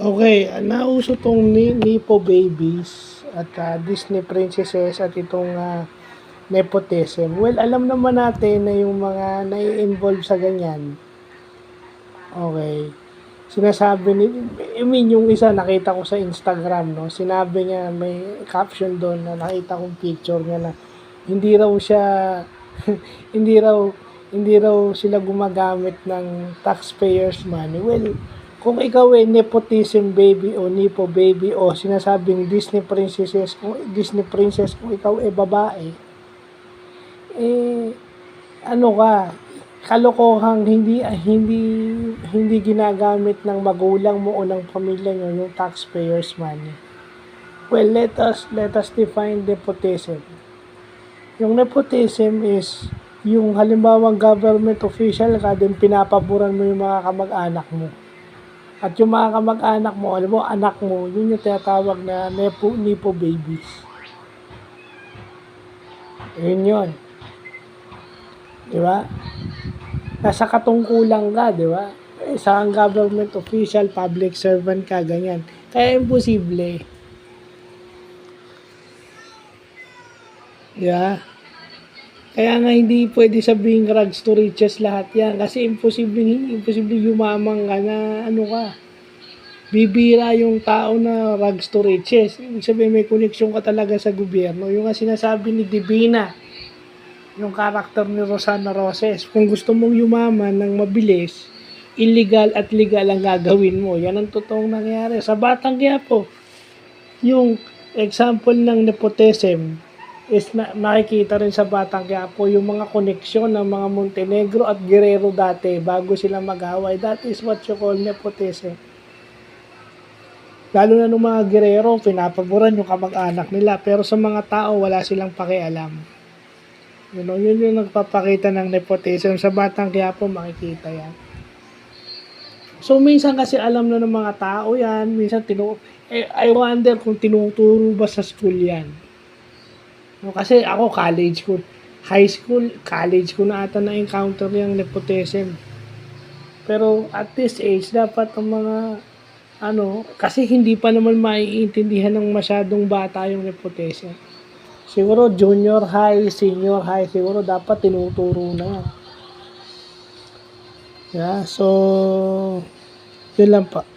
Okay, nauso 'tong Nepo babies at, Disney princesses at itong, nepotism. Well, alam naman natin na yung mga nai-involve sa ganyan, okay, sinasabi ni I mean yung isa nakita ko sa Instagram 'no, sinabi niya may caption dun na nakita kong picture niya na hindi raw siya hindi raw hindi raw sila gumagamit ng taxpayers money. Well, kung ikaw ay nepotism baby o nepo baby o sinasabing Disney princess kung ikaw ay babae, eh, ano ka, kalokohang hindi hindi ginagamit ng magulang mo o ng pamilya niyo yung taxpayers money. Well, let us define nepotism. Yung nepotism is yung halimbawang government official ka then pinapaboran mo yung mga kamag-anak mo. At yung mga kamag-anak mo, alam mo, anak mo, yun yung tinatawag na nepo babies. Yun yun. Di ba? Nasa katungkulan ka, di ba? Isang government official, public servant ka, ganyan. Kaya imposible. Di ba? Kaya nga hindi pwede sabihing rags to riches lahat yan. Kasi imposible yumamang ka na ano ka. Bibira yung tao na rags to riches. Ibig sabihin may koneksyon ka talaga sa gobyerno. Yung nga sinasabi ni Divina, yung karakter ni Rosana Roses. Kung gusto mong yumaman ng mabilis, illegal at legal ang gagawin mo. Yan ang totoong nangyari. Sa Batang Quiapo, yung example ng nepotism is makikita rin sa Batang Quiapo yung mga koneksyon ng mga Montenegro at Guerrero dati bago sila mag-away. That is what you call nepotism. Lalo na nung mga Guerrero, pinapaboran yung kamag-anak nila. Pero sa mga tao, wala silang pakialam. Yun yung nagpapakita ng nepotism. Sa Batang Quiapo, makikita yan. So, minsan kasi alam na ng mga tao yan. Minsan, I wonder kung tinuturo ba sa school yan. No, kasi ako, college ko na ata na-encounter yung nepotism. Pero at this age, dapat ang mga kasi hindi pa naman maiintindihan ng masyadong bata yung nepotism. Siguro junior high, senior high, siguro dapat tinuturo na yan. Yeah, so, yun lang pa.